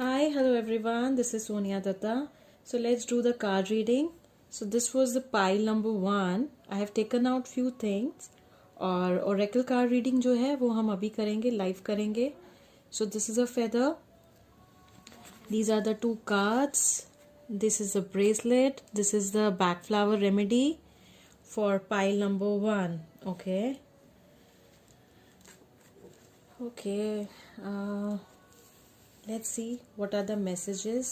Hi, hello everyone. This is Sonia Datta. So let's do the card reading. So this was the pile number 1. I have taken out few things. और oracle card reading जो है वो हम अभी करेंगे, live करेंगे. So this is a feather. These are the 2 cards. This is a bracelet. This is the back flower remedy for pile number 1. Okay. Okay. Let's see what are the messages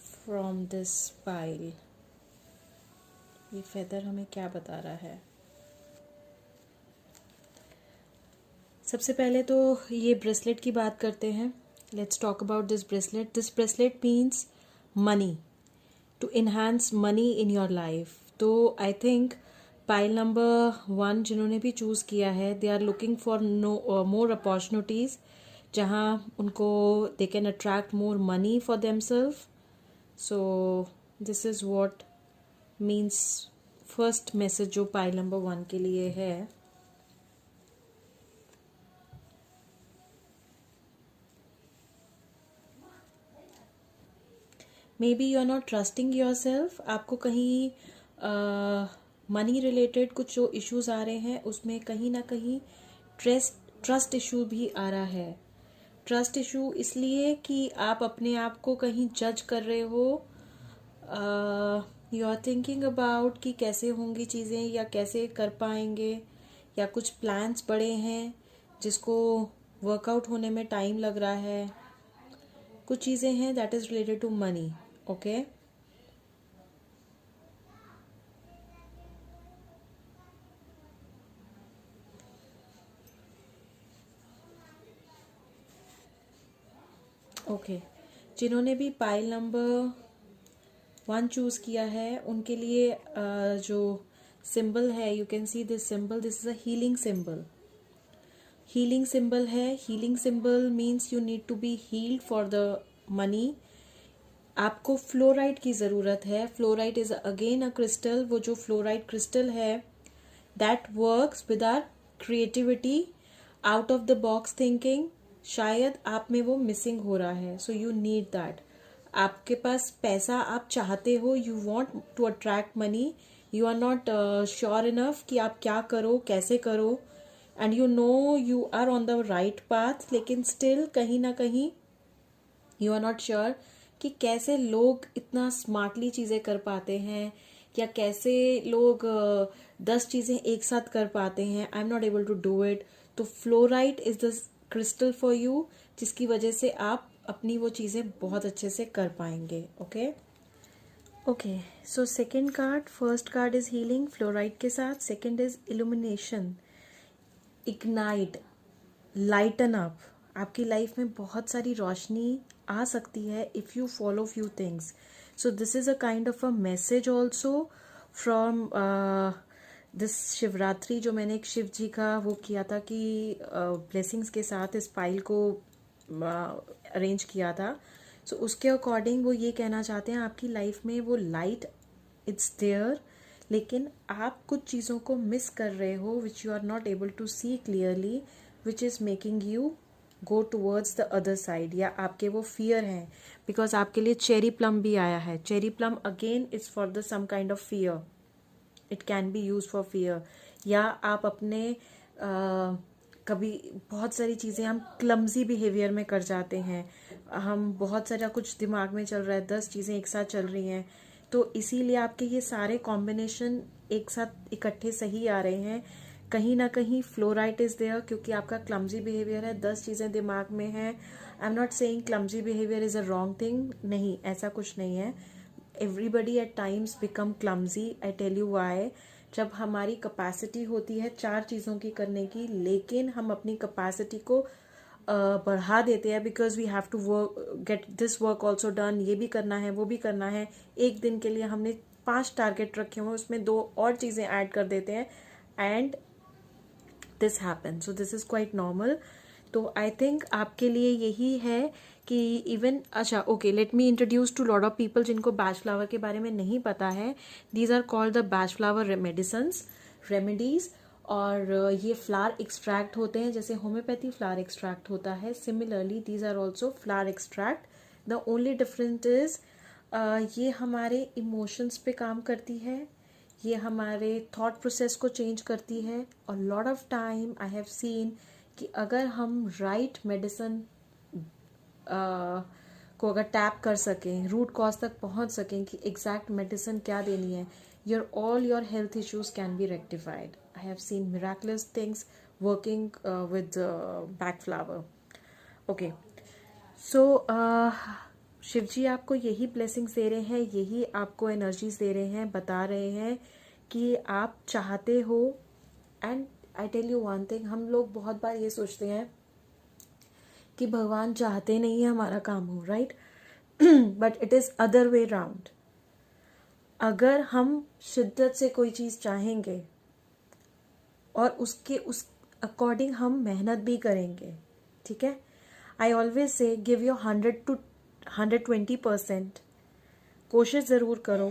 from this pile. ये feather हमें क्या बता रहा है? सबसे पहले तो ये ब्रेसलेट की बात करते हैं. Let's talk about this bracelet. This bracelet means money, to enhance money in your life. तो I think pile number 1 जिन्होंने भी चूज़ किया है, they are looking for more opportunities जहाँ उनको they can attract more money for themselves. So this is what means first message जो pile number 1 के लिए है. Maybe you are not trusting yourself. आपको कहीं मनी रिलेटेड कुछ जो इश्यूज आ रहे हैं उसमें कहीं ना कहीं ट्रस्ट इशू भी आ रहा है. ट्रस्ट इशू इसलिए कि आप अपने आप को कहीं जज कर रहे हो. यू आर थिंकिंग अबाउट कि कैसे होंगी चीज़ें या कैसे कर पाएंगे, या कुछ प्लान्स बड़े हैं जिसको वर्कआउट होने में टाइम लग रहा है. कुछ चीज़ें हैं that is related to money. Okay, okay. जिन्होंने भी पाइल नंबर 1 चूज़ किया है उनके लिए जो सिंबल है, you can see this symbol. This is a healing symbol. Healing symbol है. Healing symbol means you need to be healed for the money. आपको फ्लोराइड की ज़रूरत है. Fluoride is again a crystal. वो जो फ्लोराइड क्रिस्टल है that works with our creativity, out of the box thinking. शायद आप में वो मिसिंग हो रहा है. So you need that. आपके पास पैसा आप चाहते हो, you want to attract money. You are not sure enough कि आप क्या करो, कैसे करो, and you know you are on the right path, लेकिन स्टिल कहीं ना कहीं यू आर नॉट श्योर कि कैसे लोग इतना स्मार्टली चीज़ें कर पाते हैं, या कैसे लोग 10 चीज़ें एक साथ कर पाते हैं. I am not able to do it. तो fluorite is the crystal for you, जिसकी वजह से आप अपनी वो चीज़ें बहुत अच्छे से कर पाएंगे. Okay, okay. So second card, first card is healing fluoride के साथ. Second is illumination, ignite, lighten up. आपकी लाइफ में बहुत सारी रोशनी आ सकती है if you follow few things. So this is a kind of a message also from this Shivratri. जो मैंने एक शिव जी का वो किया था कि ब्लेसिंग्स के साथ इस पाइल को अरेंज किया था. सो उसके अकॉर्डिंग वो ये कहना चाहते हैं आपकी लाइफ में वो लाइट इट्स देयर, लेकिन आप कुछ चीज़ों को मिस कर रहे हो which you are not able to see clearly, which is making you go towards the other side. या आपके वो फियर हैं, बिकॉज आपके लिए चेरी प्लम भी आया है. Cherry plum again is for the some kind of fear. It can be use for fear. या आप अपने कभी बहुत सारी चीज़ें हम क्लमजी बिहेवियर में कर जाते हैं. हम बहुत सारा कुछ दिमाग में चल रहा है, 10 चीज़ें एक साथ चल रही हैं, तो इसीलिए आपके ये सारे कॉम्बिनेशन एक साथ इकट्ठे सही आ रहे हैं. कहीं ना कहीं फ्लोराइट इज देयर क्योंकि आपका क्लमजी बिहेवियर है, 10 चीज़ें दिमाग में हैं. I am not saying clumsy behaviour is a wrong thing. नहीं, ऐसा कुछ नहीं है. Everybody at times become clumsy. I tell you why. जब हमारी कैपेसिटी होती है 4 चीज़ों की करने की, लेकिन हम अपनी कैपेसिटी को बढ़ा देते हैं because we have to work, get this work also done. ये भी करना है, वो भी करना है. एक दिन के लिए हमने 5 टारगेट रखे हुए, उसमें 2 और चीज़ें ऐड कर देते हैं, and this happen. So this is quite normal. तो आई थिंक आपके लिए यही है कि इवन, अच्छा okay, let me introduce to lot of people जिनको बैच फ्लावर के बारे में नहीं पता है. These are called the Bach flower medicines, remedies. और ये फ्लावर एक्सट्रैक्ट होते हैं, जैसे होम्योपैथी फ्लावर एक्सट्रैक्ट होता है, similarly these are also flower extract. The only difference is ये हमारे इमोशंस पे काम करती है, ये हमारे थॉट प्रोसेस को चेंज करती है। और lot of time I have seen कि अगर हम राइट मेडिसिन को अगर टैप कर सकें, रूट कॉज तक पहुंच सकें कि एग्जैक्ट मेडिसिन क्या देनी है, all your health issues can be rectified. I have seen miraculous things working with back flower. Okay, so Shiv जी आपको यही ब्लेसिंग्स दे रहे हैं, यही आपको एनर्जीज दे रहे हैं, बता रहे हैं कि आप चाहते हो। And I tell you one thing, हम लोग बहुत बार ये सोचते हैं कि भगवान चाहते नहीं है हमारा काम हो, right? But it is other way round. अगर हम शिद्दत से कोई चीज चाहेंगे और उस अकॉर्डिंग हम मेहनत भी करेंगे, ठीक है? I always say give your 100 to 120%। कोशिश जरूर करो,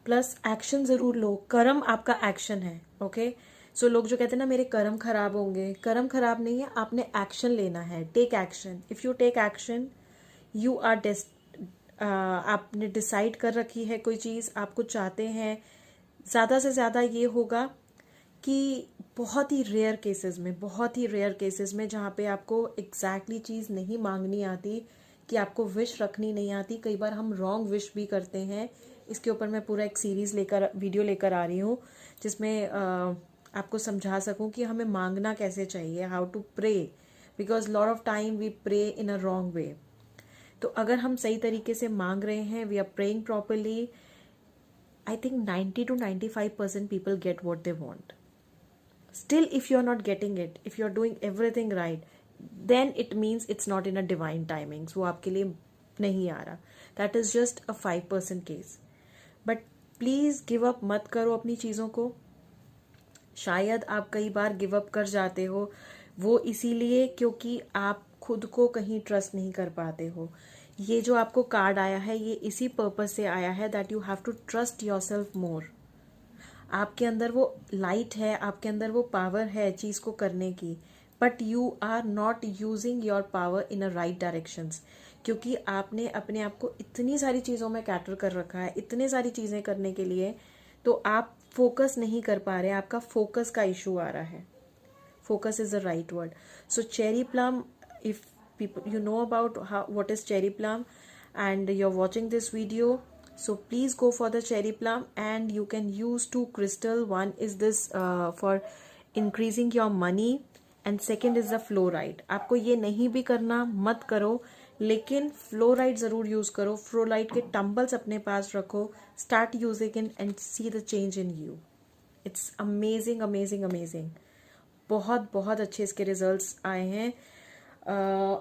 प्लस एक्शन जरूर लो। कर्म आपका एक्शन है, ओके? सो लोग जो कहते हैं ना मेरे कर्म खराब होंगे, कर्म खराब नहीं है, आपने एक्शन लेना है। Take action. If you take action, you are आपने डिसाइड कर रखी है कोई चीज, आप कुछ चाहते हैं, ज्यादा से ज्यादा ये होगा कि बहुत ही रेयर केसेस में जहाँ पे आपको एग्जैक्टली चीज नहीं मांगनी आती, कि आपको विश रखनी नहीं आती, कई बार हम रॉन्ग विश भी करते हैं। इसके ऊपर मैं पूरा एक सीरीज वीडियो लेकर आ रही हूँ, जिसमें आपको समझा सकूं कि हमें मांगना कैसे चाहिए, how to pray, because lot of time we pray in a wrong way. तो अगर हम सही तरीके से मांग रहे हैं, we are praying properly, I think 90 to 95% people get what they want. Still if you are not getting it, if you are doing everything right, then it means it's not in a divine timings, वो आपके लिए नहीं आ रहा। That is just a 5% case. But please give up मत करो अपनी चीजों को। शायद आप कई बार गिव अप कर जाते हो, वो इसीलिए क्योंकि आप खुद को कहीं ट्रस्ट नहीं कर पाते हो। ये जो आपको कार्ड आया है, ये इसी पर्पस से आया है, that you have to trust yourself more. आपके अंदर वो लाइट है, आपके अंदर वो पावर है चीज को करने की, but you are not using your power in a right directions, क्योंकि आपने अपने आप को इतनी सारी चीजों में कैटर कर रखा है, इतनी सारी चीजें करने के लिए, तो आप फोकस नहीं कर पा रहे, आपका फोकस का इशू आ रहा है। Focus is the right word. So cherry plum, if people you know about what is cherry plum and you're watching this video, so please go for the cherry plum, and you can use 2 crystal. One is this for increasing your money, and second is the fluoride. आपको ये नहीं भी करना, मत करो, लेकिन fluoride जरूर use करो। फ्लोराइड के टम्बल्स अपने पास रखो, start using it and see the change in you. It's amazing amazing amazing. बहुत बहुत अच्छे इसके रिजल्ट्स आए हैं।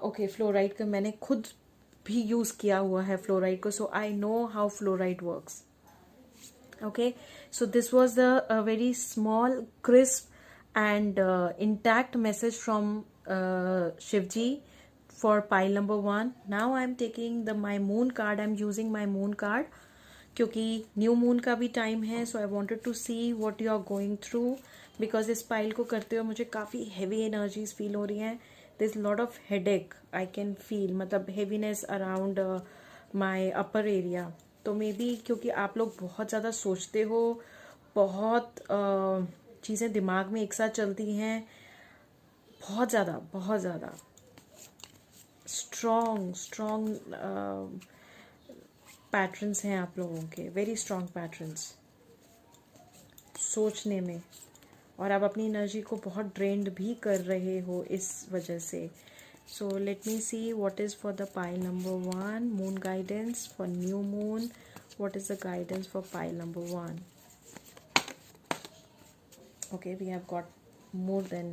ओके, फ्लोराइड का मैंने खुद भी यूज किया हुआ है फ्लोराइड को, so I know how fluoride works. Okay, so this was the very small crisp and intact message from Shivji for pile number 1. Now I am taking my moon card. I am using my moon card क्योंकि new moon का भी time है, so I wanted to see what you are going through, because इस pile को करते हुए मुझे काफ़ी हैवी एनर्जीज फील हो रही हैं। This lot of headache I can feel, मतलब heaviness around my upper area. तो मे बी क्योंकि आप लोग बहुत ज़्यादा सोचते हो, बहुत चीज़ें दिमाग में एक साथ चलती हैं, बहुत ज़्यादा स्ट्रॉन्ग पैटर्न्स हैं आप लोगों के, वेरी स्ट्रॉन्ग पैटर्न्स सोचने में, और आप अपनी एनर्जी को बहुत ड्रेन्ड भी कर रहे हो इस वजह से। So let me C what is for the pile number 1, moon guidance for new moon. What is the guidance for pile number 1? Okay, we have got more than,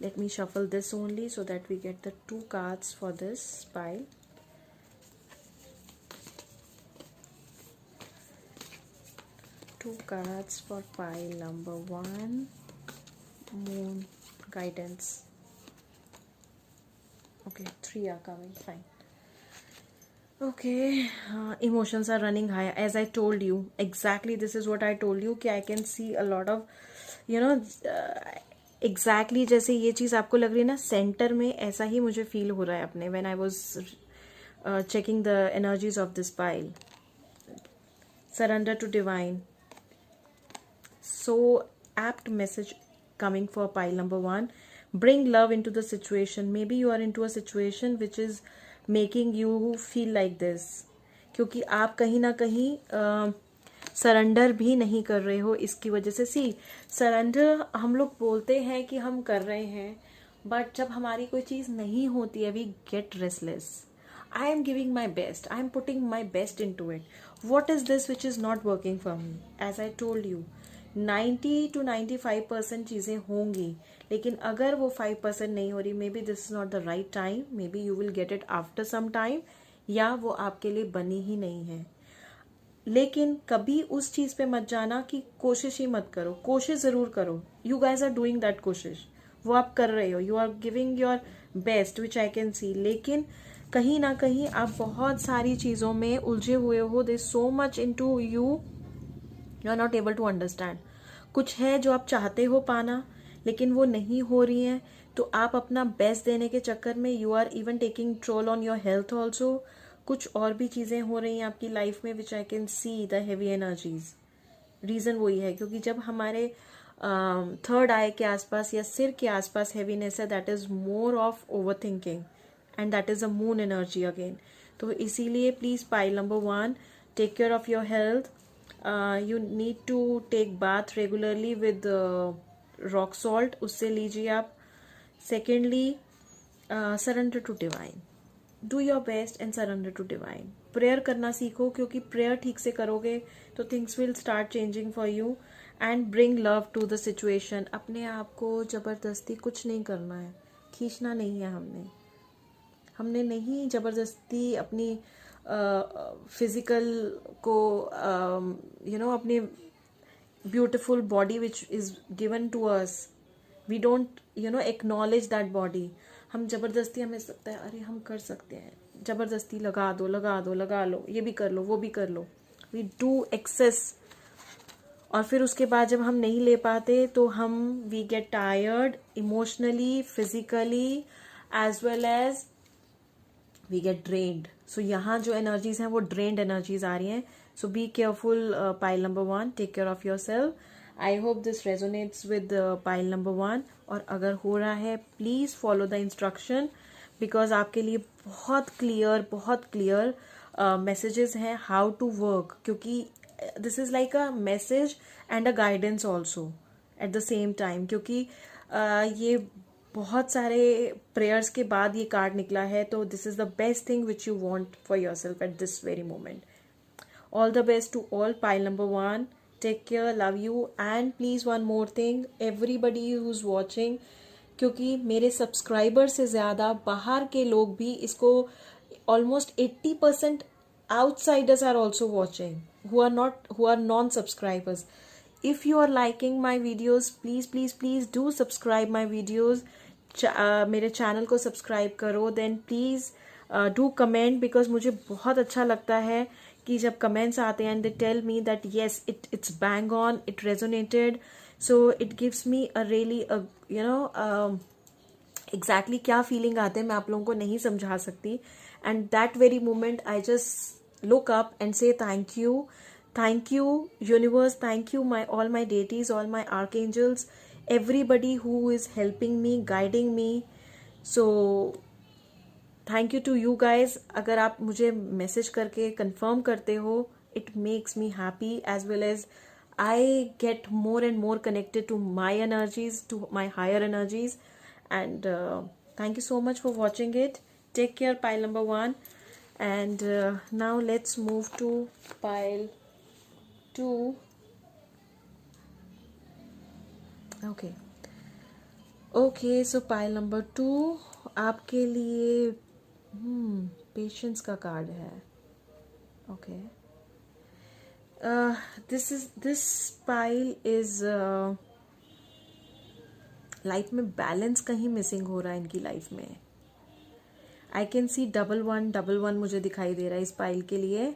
let me shuffle this only so that we get the 2 cards for this pile. Two cards for pile number 1, moon guidance. Okay, 3 are coming, fine. Okay, emotions are running high, as I told you. Exactly, this is what I told you, कि I can see a lot of, exactly जैसे ये चीज आपको लग रही है ना centre में, ऐसा ही मुझे फील हो रहा है अपने when I was checking the energies of this pile. Surrender to divine. So apt message coming for pile number 1. Bring love into the situation. Maybe you are into a situation which is making you feel like this, क्योंकि आप कहीं ना कहीं surrender भी नहीं कर रहे हो इसकी वजह से. सी सरेंडर हम लोग बोलते हैं कि हम कर रहे हैं, बट जब हमारी कोई चीज़ नहीं होती है we get restless. I am giving my best. I am putting my best into it. What is this which is not working for me? As I told you, 90 to 95% चीज़ें होंगी, लेकिन अगर वो 5% नहीं हो रही, maybe this is not the right time, maybe you will get it after some time, या वो आपके लिए बनी ही नहीं है. लेकिन कभी उस चीज़ पे मत जाना कि कोशिश ही मत करो. कोशिश ज़रूर करो. You guys are doing that कोशिश, वो आप कर रहे हो, you are giving your best which I can see. लेकिन कहीं ना कहीं आप बहुत सारी चीज़ों में उलझे हुए हो. They so much into you are not able to understand. कुछ है जो आप चाहते हो पाना, लेकिन वो नहीं हो रही है, तो आप अपना बेस्ट देने के चक्कर में you are even taking toll on your health also. कुछ और भी चीज़ें हो रही हैं आपकी लाइफ में which I can see the heavy energies. Reason वही है क्योंकि जब हमारे थर्ड आई के आसपास या सिर के आसपास हैवीनेस है, that is more of over thinking and that is a moon energy again. तो इसीलिए please pile number 1, take care of your health. You need to take bath regularly with rock salt, उससे लीजिए आप. Secondly, surrender to divine. Do your best and surrender to divine. Prayer करना सीखो, क्योंकि prayer ठीक से करोगे तो things will start changing for you. And bring love to the situation. अपने आप को जबरदस्ती कुछ नहीं करना है, खींचना नहीं है. हमने नहीं जबरदस्ती अपनी फिजिकल को अपनी beautiful body which is given to us, we don't acknowledge that body. हम जबरदस्ती, हमें लगता है अरे हम कर सकते हैं, जबरदस्ती लगा लो, ये भी कर लो, वो भी कर लो. वी डू एक्सेस, और फिर उसके बाद जब हम नहीं ले पाते तो हम we get tired emotionally, physically, as well as we get drained. So यहाँ जो एनर्जीज हैं वो ड्रेन्ड एनर्जीज आ रही हैं. So be careful pile number 1, take care of yourself. I hope this resonates with pile number 1. और अगर हो रहा है please follow the instruction, because आपके लिए बहुत क्लियर मैसेजेस हैं हाउ टू वर्क, क्योंकि this is like a message and a guidance also at the same time. क्योंकि ये बहुत सारे प्रेयर्स के बाद ये कार्ड निकला है, तो this is the best thing which you want for yourself at this very moment. All the best to all. Pile number 1, take care, love you. And please one more thing, everybody who is watching, क्योंकि मेरे subscriber से ज्यादा बाहर के लोग भी इसको, almost 80% outsiders are also watching who are non-subscribers. If you are liking my videos, please do subscribe my videos. मेरे चैनल को सब्सक्राइब करो. Then please do comment, because मुझे बहुत अच्छा लगता है कि जब कमेंट्स आते हैं and they tell me that yes it's bang on, it resonated. So it gives me a really exactly क्या फीलिंग आते हैं मैं आप लोगों को नहीं समझा सकती. And that very moment I just look up and say thank you universe, thank you all my deities, all my archangels, everybody who is helping me, guiding me. So thank you to you guys. अगर आप मुझे message करके confirm करते हो, it makes me happy, as well as I get more and more connected to my energies, to my higher energies. And thank you so much for watching it. Take care, pile number 1. And now let's move to pile 2. Okay, so pile number 2 आपके लिए patience का card है. Okay, this pile is life में balance कहीं missing हो रहा है इनकी लाइफ में. आई कैन सी 1111 मुझे दिखाई दे रहा है इस पाइल के लिए,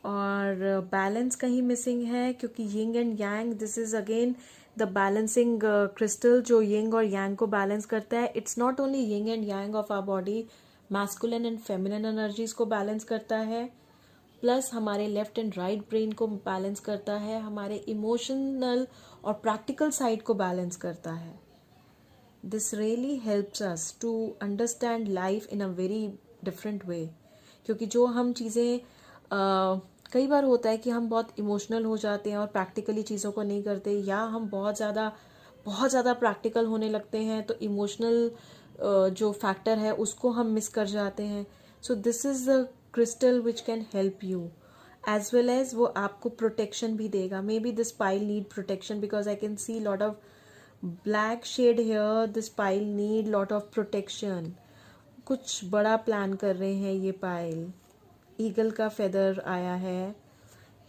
और बैलेंस कहीं मिसिंग है, क्योंकि yin and yang, this is again the balancing crystal जो यिंग और यांग को बैलेंस करता है. It's not only yin and yang of our body, masculine and feminine energies को बैलेंस करता है, प्लस हमारे लेफ्ट एंड राइट ब्रेन को बैलेंस करता है, हमारे इमोशनल और प्रैक्टिकल साइड को बैलेंस करता है. This really helps us to understand life in a very different way. क्योंकि जो हम चीज़ें कई बार होता है कि हम बहुत इमोशनल हो जाते हैं और प्रैक्टिकली चीज़ों को नहीं करते, या हम बहुत ज़्यादा प्रैक्टिकल होने लगते हैं तो इमोशनल जो फैक्टर है उसको हम मिस कर जाते हैं. So this is the crystal which can help you, as well as वो आपको प्रोटेक्शन भी देगा. Maybe this pile need protection because I can see lot of black shade here. This pile need lot of protection. कुछ बड़ा plan कर रहे हैं ये पाइल. ईगल का फेदर आया है.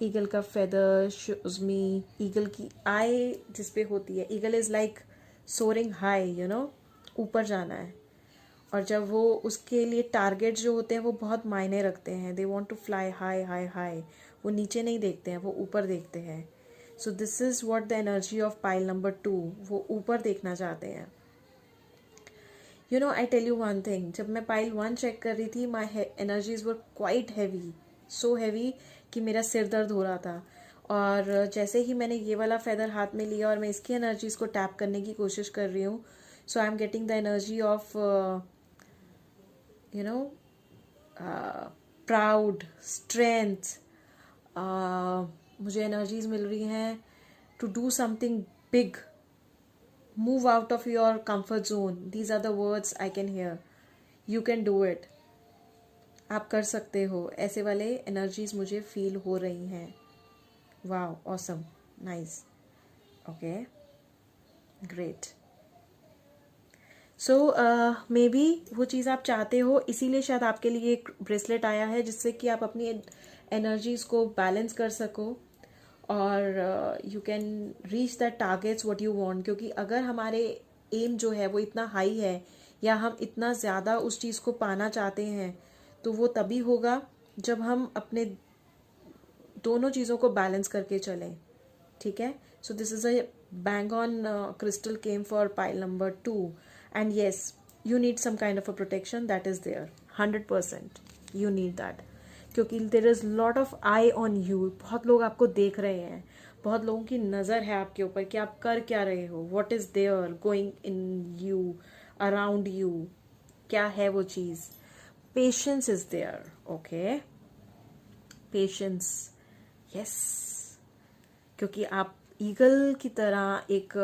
ईगल का फेदर शोज मी ईगल की आई जिस पे होती है. Eagle is like soaring high, you know, ऊपर जाना है. और जब वो उसके लिए टारगेट जो होते हैं वो बहुत मायने रखते हैं. They want to fly high high high. वो नीचे नहीं देखते हैं, वो ऊपर देखते हैं. So this is what the energy of pile number 2. वो ऊपर देखना चाहते हैं. You know, I tell you one thing. जब मैं पाइल 1 चेक कर रही थी, my energies were quite heavy, so heavy कि मेरा सिर दर्द हो रहा था. और जैसे ही मैंने ये वाला फेदर हाथ में लिया और मैं इसकी एनर्जीज को टैप करने की कोशिश कर रही हूँ, so I am getting the energy of you know proud, strength. मुझे एनर्जीज मिल रही हैं to do something big. Move out of your comfort zone. These are the words I can hear. You can do it. आप कर सकते हो. ऐसे वाले एनर्जीज मुझे फील हो रही हैं. Wow, awesome, nice, okay, great. So may be वो चीज़ आप चाहते हो, इसीलिए शायद आपके लिए एक ब्रेसलेट आया है जिससे कि आप अपनी एनर्जीज को बैलेंस कर सको और you can reach that targets what you want. क्योंकि अगर हमारे एम जो है वो इतना हाई है या हम इतना ज़्यादा उस चीज़ को पाना चाहते हैं, तो वो तभी होगा जब हम अपने दोनों चीज़ों को बैलेंस करके चलें. ठीक है. So this is a bang on crystal came for pile number 2. And yes, you need some kind of a protection. That is there. 100% you need that. क्योंकि there is lot of eye on you. बहुत लोग आपको देख रहे हैं, बहुत लोगों की नज़र है आपके ऊपर कि आप कर क्या रहे हो. What is there going in you, around you. क्या है वो चीज़. Patience is there. Okay, patience, yes. क्योंकि आप ईगल की तरह एक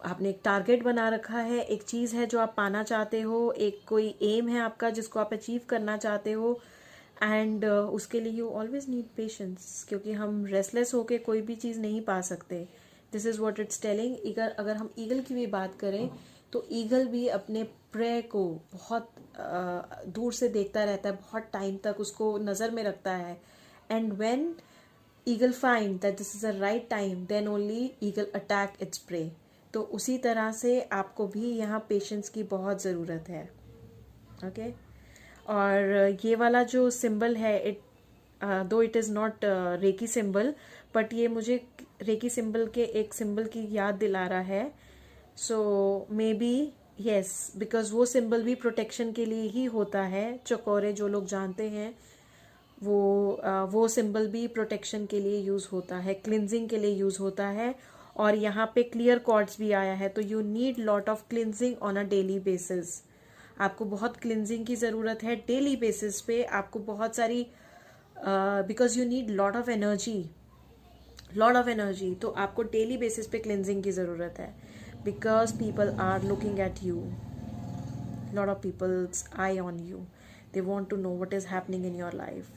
आपने एक टारगेट बना रखा है. एक चीज़ है जो आप पाना चाहते हो, एक कोई एम है आपका जिसको आप अचीव करना चाहते हो. एंड उसके लिए यू ऑलवेज नीड पेशेंस. क्योंकि हम रेस्टलेस होके कोई भी चीज़ नहीं पा सकते. This is what it's telling. अगर हम ईगल की भी बात करें तो ईगल भी अपने प्रे को बहुत दूर से देखता रहता है, बहुत टाइम तक उसको नज़र में रखता है. And when eagle find that this is a right time, then only eagle attack its prey. तो उसी तरह से आपको भी यहाँ पेशेंस की बहुत ज़रूरत है. ओके. और ये वाला जो सिंबल है, it though it is not reiki symbol, but ये मुझे रेकी सिंबल के एक सिंबल की याद दिला रहा है. सो मे बी येस, बिकॉज वो सिंबल भी प्रोटेक्शन के लिए ही होता है. चकोरे जो लोग जानते हैं, वो सिंबल भी प्रोटेक्शन के लिए यूज़ होता है, क्लिनजिंग के लिए यूज़ होता है. और यहाँ पे क्लियर कॉर्ड्स भी आया है. तो you need lot of cleansing on a daily basis. आपको बहुत क्लिनजिंग की ज़रूरत है डेली बेसिस पे. आपको बहुत सारी because you need lot of energy. तो आपको डेली बेसिस पे क्लिनजिंग की ज़रूरत है. Because people are looking at you, lot of peoples eye on you. They want to know what is happening in your life.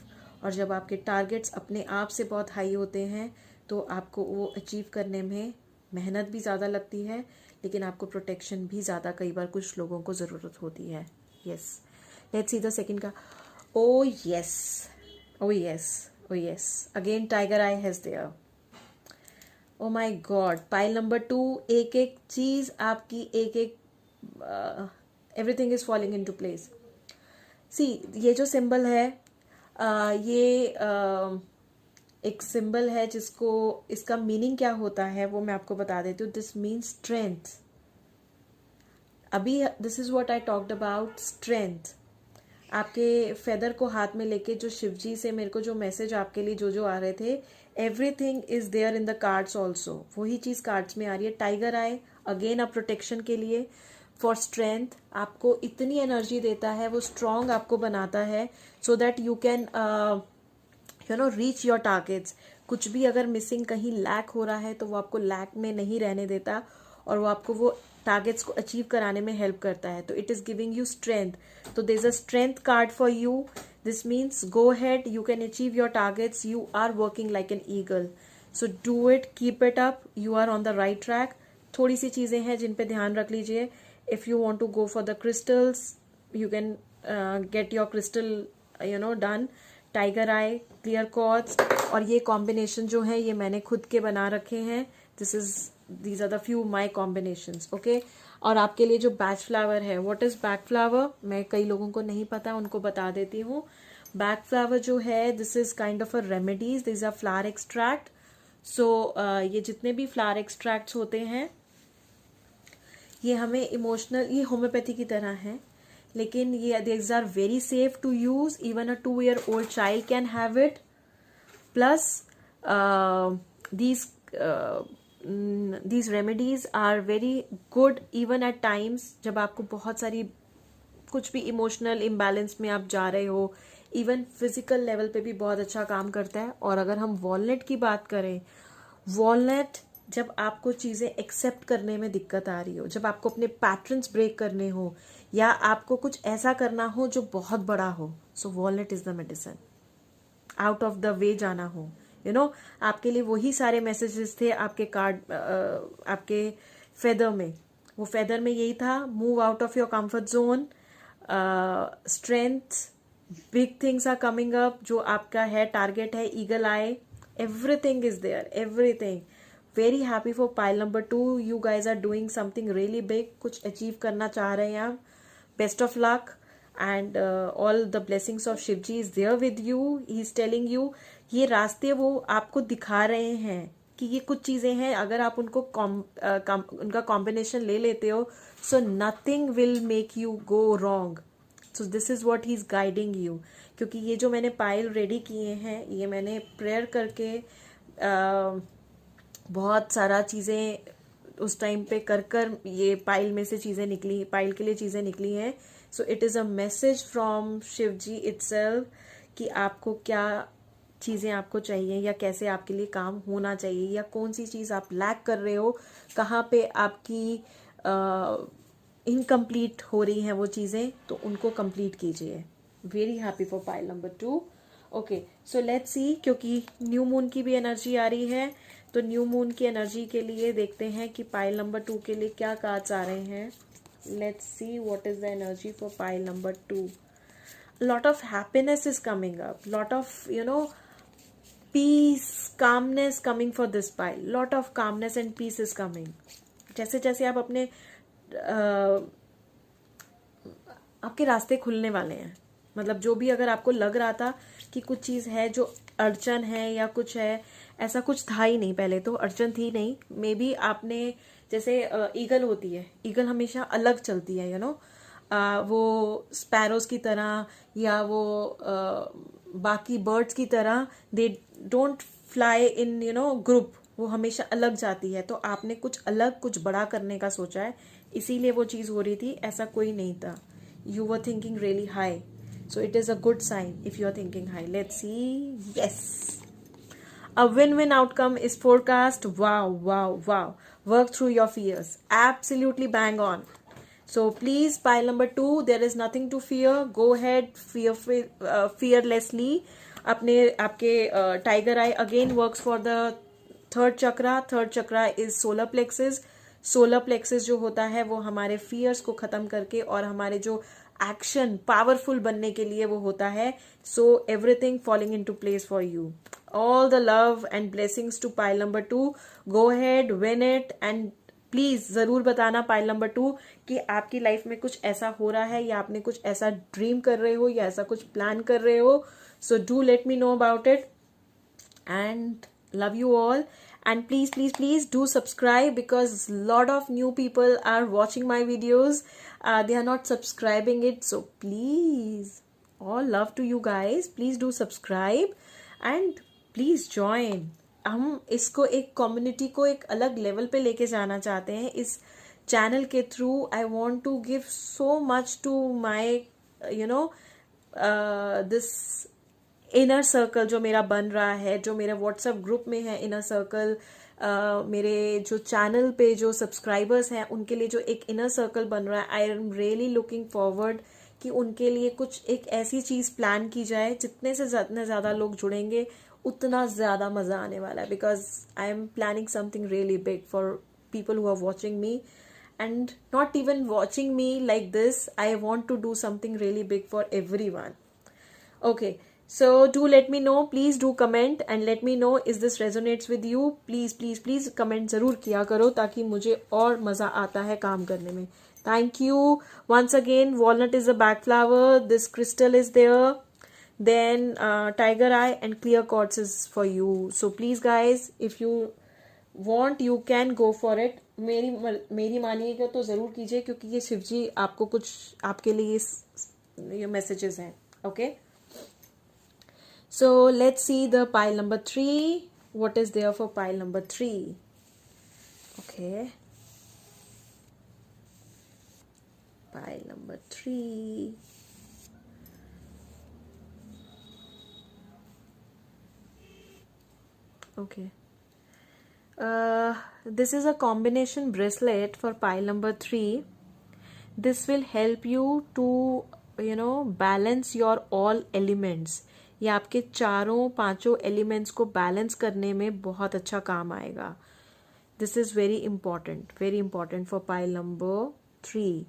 और जब आपके targets अपने आप से बहुत हाई होते हैं तो आपको वो अचीव करने में मेहनत भी ज़्यादा लगती है, लेकिन आपको प्रोटेक्शन भी ज़्यादा कई बार कुछ लोगों को ज़रूरत होती है. Yes, let's see the second का. Oh yes, oh yes, oh yes, again tiger eye has there. Oh my god, pile number 2. एक एक चीज़ आपकी, एक everything is falling into place. See, ये जो सिंबल है, ये एक सिंबल है जिसको, इसका मीनिंग क्या होता है वो मैं आपको बता देती हूँ. This means strength. अभी this is what I talked about, strength. आपके फेदर को हाथ में लेके जो शिवजी से मेरे को जो मैसेज आपके लिए जो जो आ रहे थे, everything is there in the cards also. वही चीज कार्ड्स में आ रही है. टाइगर आई अगेन आप प्रोटेक्शन के लिए, फॉर स्ट्रेंथ. आपको इतनी एनर्जी देता है, वो स्ट्रांग आपको बनाता है, so that you can reach your targets. कुछ भी अगर मिसिंग कहीं लैक हो रहा है तो वो आपको लैक में नहीं रहने देता, और वो आपको वो टारगेट्स को अचीव कराने में हेल्प करता है. तो it is giving you strength. तो there is a strength card for you. This means go head, you can achieve your targets, you are working like an eagle. So do it, keep it up, you are on the right track. थोड़ी सी चीजें हैं जिन पे ध्यान रख लीजिए. If you want to go for the crystals, you can get your crystal done. Tiger eye, clear quartz, और ये कॉम्बिनेशन जो है ये मैंने खुद के बना रखे हैं. these are the few my combinations. okay. और आपके लिए जो बैच फ्लावर है, व्हाट इज बैक फ्लावर, मैं कई लोगों को नहीं पता, उनको बता देती हूँ. बैक फ्लावर जो है, this is kind of a remedies. This are flower extract. So ये जितने भी फ्लावर एक्सट्रैक्ट्स होते हैं ये हमें इमोशनल, ये होम्योपैथी की तरह है, लेकिन ये these are very safe to use. even a 2-year-old child can have it. plus these remedies are very good even at times जब आपको बहुत सारी कुछ भी इमोशनल इम्बैलेंस में आप जा रहे हो. इवन फिजिकल लेवल पे भी बहुत अच्छा काम करता है. और अगर हम वॉलनट की बात करें, वॉलनट जब आपको चीजें एक्सेप्ट करने में दिक्कत आ रही हो, जब आपको अपने पैटर्न्स ब्रेक करने हो, या आपको कुछ ऐसा करना हो जो बहुत बड़ा हो, so walnut is the medicine. Out of the way जाना हो, आपके लिए वही सारे मैसेजेस थे आपके कार्ड, आपके फेदर में. वो फेदर में यही था, move out of your comfort zone, strength, big things are coming up. जो आपका है टारगेट है, eagle eye, everything is there, everything. Very happy for pile number 2. You guys are doing something really big. कुछ achieve करना चाह रहे हैं आप. Best of luck and all the blessings of Shivji is there with you. He is telling you, ये रास्ते वो आपको दिखा रहे हैं कि ये कुछ चीजें हैं, अगर आप उनको उनका कॉम्बिनेशन ले लेते हो, so nothing will make you go wrong. so this is what he is guiding you. क्योंकि ये जो मैंने पाइल रेडी किए हैं, ये मैंने प्रेयर करके बहुत सारा चीजें उस टाइम पे कर ये पाइल में से चीजें निकली, पाइल के लिए चीजें निकली हैं. So it is a message from Shivji itself कि आपको क्या चीजें आपको चाहिए, या कैसे आपके लिए काम होना चाहिए, या कौन सी चीज आप लैक कर रहे हो, कहाँ पे आपकी इनकम्प्लीट हो रही हैं वो चीजें, तो उनको कंप्लीट कीजिए. Very happy for pile number 2. Okay, so let's सी, क्योंकि न्यू मून की भी एनर्जी आ रही है, तो न्यू मून की एनर्जी के लिए देखते हैं कि पाइल नंबर 2 के लिए क्या कार्ड्स आ रहे हैं. Let's see what is the energy for pile number 2. Lot of happiness is coming up, lot of peace, calmness coming for this pile. Lot of calmness and peace is coming. जैसे जैसे आप अपने आपके रास्ते खुलने वाले हैं. मतलब जो भी अगर आपको लग रहा था कि कुछ चीज है जो अड़चन है या कुछ है, ऐसा कुछ था ही नहीं. पहले तो अड़चन थी नहीं. मे बी आपने, जैसे ईगल होती है, ईगल हमेशा अलग चलती है, वो स्पैरोज की तरह, या वो बाकी बर्ड्स की तरह, they don't fly in group. वो हमेशा अलग जाती है. तो आपने कुछ अलग, कुछ बड़ा करने का सोचा है, इसीलिए वो चीज हो रही थी. ऐसा कोई नहीं था. You were thinking really high. So it is a good sign if you are thinking high. Let's see. Yes. A win-win outcome is forecast. Wow, wow, wow. Work through your fears. Absolutely bang on. So please, pile number 2, there is nothing to fear. Go ahead, fearlessly. आपके tiger eye again works for the third chakra. Third chakra is solar plexus. Solar plexus जो होता है वो हमारे fears को खत्म करके और हमारे जो एक्शन पावरफुल बनने के लिए वो होता है. So everything falling into place for you. All the love and blessings to pile number 2. Go ahead, win it, and please जरूर बताना पाइल नंबर 2 कि आपकी लाइफ में कुछ ऐसा हो रहा है, या आपने कुछ ऐसा ड्रीम कर रहे हो, या ऐसा कुछ प्लान कर रहे हो. So do let me know about it. and love you all, and please do subscribe, because lot of new people are watching my videos. They are not subscribing it, so please, all love to you guys, please do subscribe and please join. हम इसको एक community को एक अलग level पे लेके जाना चाहते हैं इस चैनल के through. I want to give so much to my this inner circle जो मेरा बन रहा है, जो मेरा व्हाट्सएप ग्रुप में है इनर सर्कल. मेरे जो चैनल पे जो सब्सक्राइबर्स हैं उनके लिए जो एक इनर सर्कल बन रहा है, I am really looking forward कि उनके लिए कुछ एक ऐसी चीज प्लान की जाए जितने से ज्यादा लोग जुड़ेंगे उतना ज्यादा मजा आने वाला है. Because I am planning something really big for people who are watching me, and not even watching me like this. I want to do something really big for everyone. Okay, so do let me know, please do comment and let me know is this resonates with you. Please comment जरूर किया करो ताकि मुझे और मजा आता है काम करने में. Thank you once again. Walnut is a back flower. This crystal is there. Then tiger eye and clear quartz is for you. So please guys, if you want you can go for it. मेरी मानिएगा तो जरूर कीजिए, क्योंकि ये शिव जी आपको कुछ आपके लिए ये मैसेजेस हैं. Okay, so let's see the pile number 3. What is there for pile number 3? Okay, pile number 3. Okay, this is a combination bracelet for pile number 3. This will help you to balance your all elements. ये आपके चारों पांचों elements को balance करने में बहुत अच्छा काम आएगा. This is very important for pile number 3.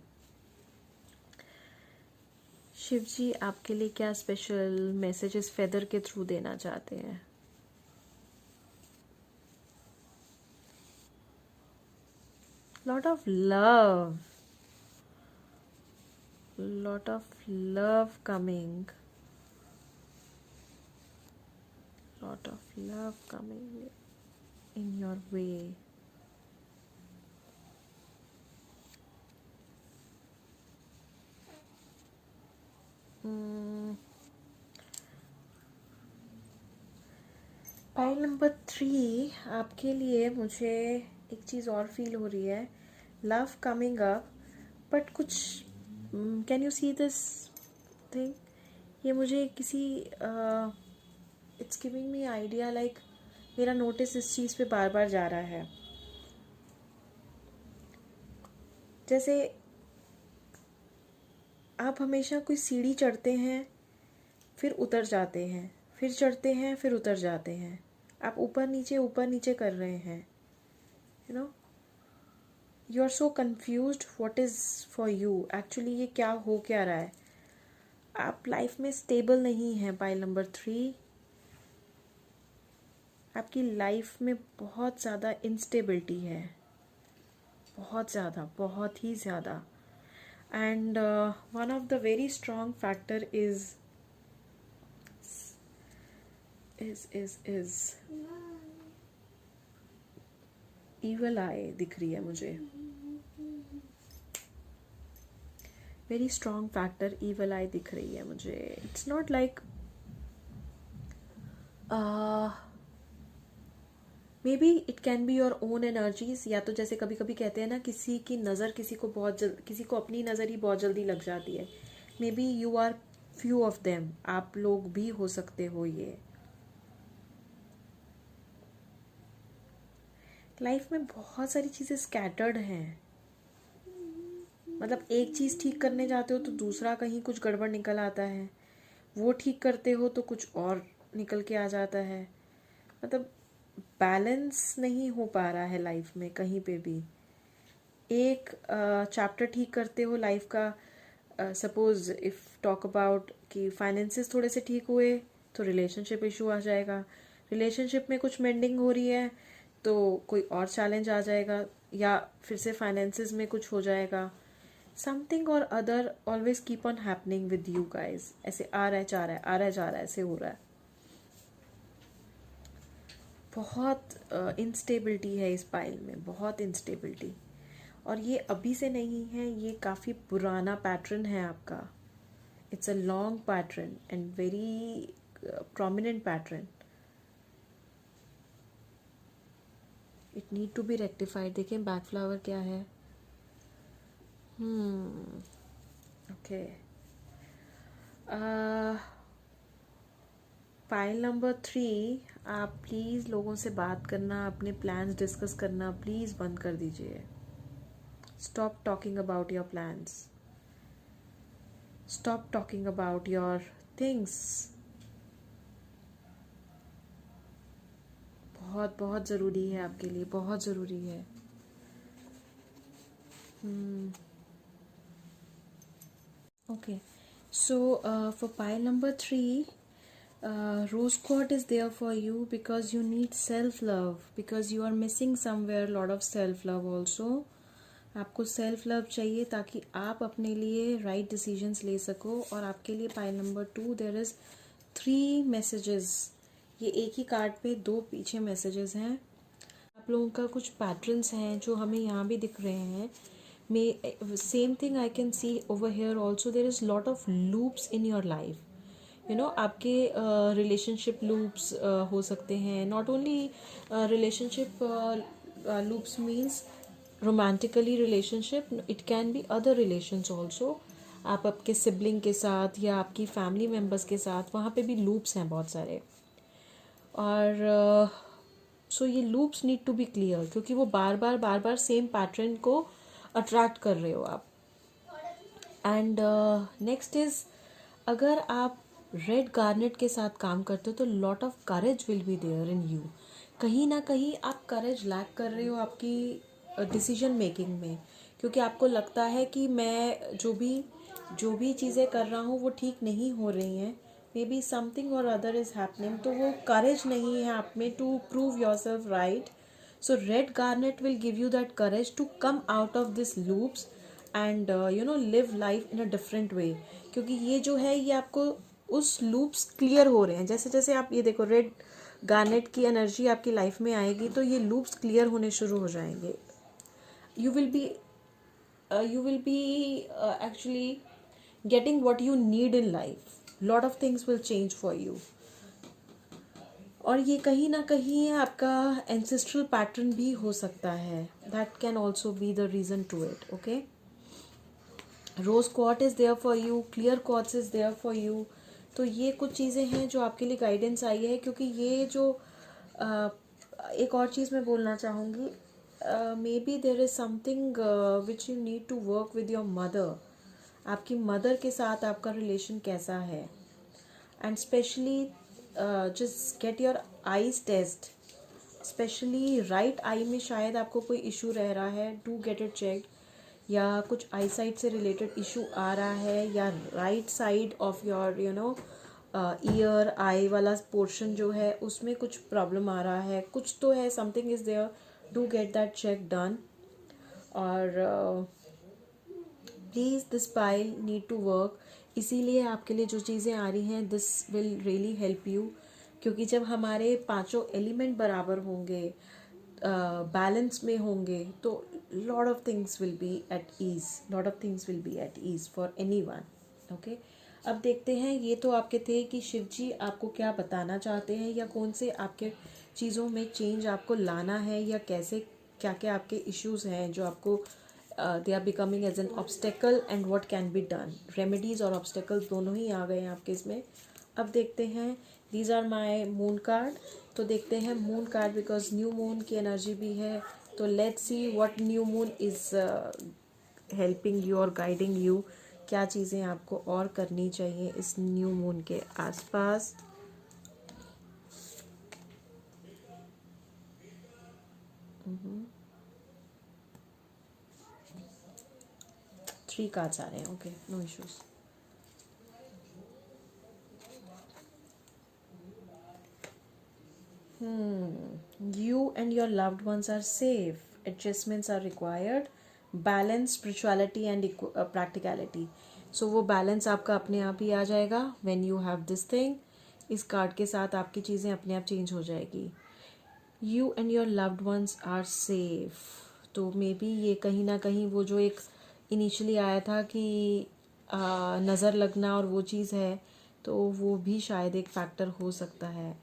Shiv ji आपके लिए क्या स्पेशल मैसेजेस फेदर के थ्रू देना चाहते हैं? lot of love coming, in your way. Pile number 3 आपके लिए मुझे एक चीज और फील हो रही है. लव कमिंग अप, बट कुछ can you see this thing? ये मुझे किसी it's giving me idea, like मेरा नोटिस इस चीज पे बार बार जा रहा है. जैसे आप हमेशा कोई सीढ़ी चढ़ते हैं फिर उतर जाते हैं, फिर चढ़ते हैं फिर उतर जाते हैं. आप ऊपर नीचे कर रहे हैं. You are so confused what is for you. Actually ये क्या हो क्या रहा है? आप लाइफ में स्टेबल नहीं हैं. पाइल नंबर 3, आपकी लाइफ में बहुत ज़्यादा इंस्टेबिलिटी है, बहुत ही ज़्यादा. And one of the very strong factor is evil आई दिख रही है मुझे. वेरी स्ट्रॉन्ग फैक्टर ईवल आई दिख रही है मुझे. It's not like may be it can be your own energies. या तो जैसे कभी कभी कहते हैं ना, किसी की नज़र किसी को अपनी नज़र ही बहुत जल्दी लग जाती है. Maybe you are few of them. आप लोग भी हो सकते हो. ये लाइफ में बहुत सारी चीज़ें स्कैटर्ड हैं. मतलब एक चीज़ ठीक करने जाते हो तो दूसरा कहीं कुछ गड़बड़ निकल आता है, वो ठीक करते हो तो कुछ और निकल के आ जाता है. मतलब बैलेंस नहीं हो पा रहा है लाइफ में कहीं पे भी. एक चैप्टर ठीक करते हो लाइफ का, सपोज इफ टॉक अबाउट कि फाइनेंसेस थोड़े से ठीक हुए तो रिलेशनशिप इशू आ जाएगा. रिलेशनशिप में कुछ मेंडिंग हो रही है तो कोई और चैलेंज आ जाएगा, या फिर से फाइनेंसेस में कुछ हो जाएगा. समथिंग और other always keep on happening with you guys. ऐसे आ रहा है जा रहा है, आ रहा है जा रहा है, ऐसे हो रहा है. बहुत इंस्टेबिलिटी है इस पाइल में, बहुत इंस्टेबिलिटी। और ये अभी से नहीं है, ये काफ़ी पुराना पैटर्न है आपका। It's a long pattern and very prominent pattern. It need to be rectified. देखें बैक फ्लावर क्या है। ओके, फाइल नंबर 3, आप प्लीज़ लोगों से बात करना, अपने प्लान्स डिस्कस करना प्लीज़ बंद कर दीजिए। Stop talking about your plans, stop talking about your things. बहुत बहुत ज़रूरी है आपके लिए, बहुत ज़रूरी है। Okay, so for pile number 3, rose quartz is there for you because you need self love, because you are missing somewhere a lot of self love also. आपको सेल्फ लव चाहिए ताकि आप अपने लिए राइट डिसीजंस ले सको। और आपके लिए pile number 2 there is 3 messages. ये एक ही कार्ड पे 2 पीछे मैसेजेस हैं। आप लोगों का कुछ पैटर्न्स हैं जो हमें यहाँ भी दिख रहे हैं। Same thing I can see over here also. There is lot of loops in your life. आपके रिलेशनशिप लूप्स हो सकते हैं। Not only relationship loops means romantically relationship, it can be other relations also. आप आपके sibling के साथ या आपकी फैमिली मेम्बर्स के साथ, वहाँ पे भी लूप्स हैं बहुत सारे। और सो ये loops need to be clear, क्योंकि वो बार बार सेम पैटर्न को अट्रैक्ट कर रहे हो आप। एंड नेक्स्ट इज, अगर आप रेड गार्नेट के साथ काम करते हो तो lot of courage will be there in you. कहीं ना कहीं आप करेज लैक कर रहे हो आपकी डिसीजन मेकिंग में, क्योंकि आपको लगता है कि मैं जो भी चीज़ें कर रहा हूँ वो ठीक नहीं हो रही हैं। मे बी समथिंग और अदर इज़ हैपनिंग, तो वो करेज नहीं है आप में to prove yourself right. So red garnet will give you that courage to come out of these loops and live life in a different way। क्योंकि ये जो है ये आपको उस लूप्स क्लियर हो रहे हैं। जैसे जैसे आप ये देखो, रेड गार्नेट की एनर्जी आपकी लाइफ में आएगी तो ये लूप्स क्लियर होने शुरू हो जाएंगे। you will be actually getting what you need in life. Lot of things will change for you। और ये कहीं ना कहीं आपका एंसेस्ट्रल पैटर्न भी हो सकता है। That can also be the reason to it. Okay, rose quartz is there for you, clear quartz is there for you. तो ये कुछ चीज़ें हैं जो आपके लिए गाइडेंस आई है। क्योंकि ये जो एक और चीज़ मैं बोलना चाहूँगी, maybe there is something which you need to work with your mother. आपकी मदर के साथ आपका रिलेशन कैसा है। And specially just get your eyes test, specially right eye में शायद आपको कोई इशू रह रहा है, डू गेट इट चेक। या कुछ आई साइड से रिलेटेड इशू आ रहा है, या right side of your ear eye वाला पोर्शन जो है उसमें कुछ प्रॉब्लम आ रहा है, कुछ तो है, something is there, do get that check done. और please this pile need to work. इसीलिए आपके लिए जो चीज़ें आ रही हैं, this will really help you. क्योंकि जब हमारे पांचों एलिमेंट बराबर होंगे, बैलेंस में होंगे, तो lot of things will be at ease, lot of things will be at ease for anyone. Okay, अब देखते हैं, ये तो आपके थे कि शिव जी आपको क्या बताना चाहते हैं, या कौन से आपके चीज़ों में चेंज आपको लाना है, या कैसे क्या क्या आपके इश्यूज हैं जो आपको they are becoming as an obstacle and what can be done. Remedies और ऑब्स्टेकल्स दोनों ही आ गए हैं आपके इसमें। अब देखते हैं, these are my moon card. तो देखते हैं moon card, because new moon की एनर्जी भी है। तो let's see what new moon is helping you और गाइडिंग यू। क्या चीज़ें आपको और करनी चाहिए इस न्यू मून के आसपास। थ्री कार्ड्स आ रहे हैं। Okay, no issues. You and your loved ones are safe. Adjustments are required. Balance, spirituality and practicality. So वो balance आपका अपने आप ही आ जाएगा when you have this thing। इस कार्ड के साथ आपकी चीज़ें अपने आप चेंज हो जाएगी। You and your loved ones are safe. तो मे बी ये कहीं ना कहीं वो जो एक इनिशियली आया था कि नज़र लगना और वो चीज़ है, तो वो भी शायद एक फैक्टर हो सकता है।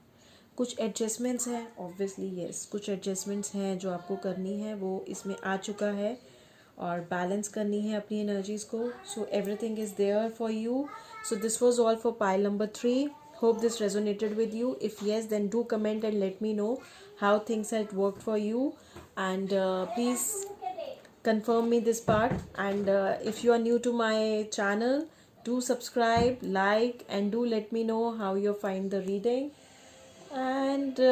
कुछ एडजस्टमेंट्स हैं, ऑब्वियसली यस, कुछ एडजस्टमेंट्स हैं जो आपको करनी है, वो इसमें आ चुका है, और बैलेंस करनी है अपनी एनर्जीज को। So everything is there for you. So this was all for pile number 3. Hope this resonated with you. If yes, then do comment and let me know how things had worked for you. And please confirm me this part. And if you are new to my channel, do subscribe, like, and do let me know how you find the reading. And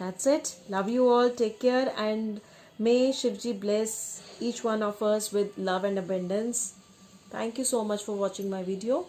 that's it. Love you all. Take care. And may Shivji bless each one of us with love and abundance. Thank you so much for watching my video.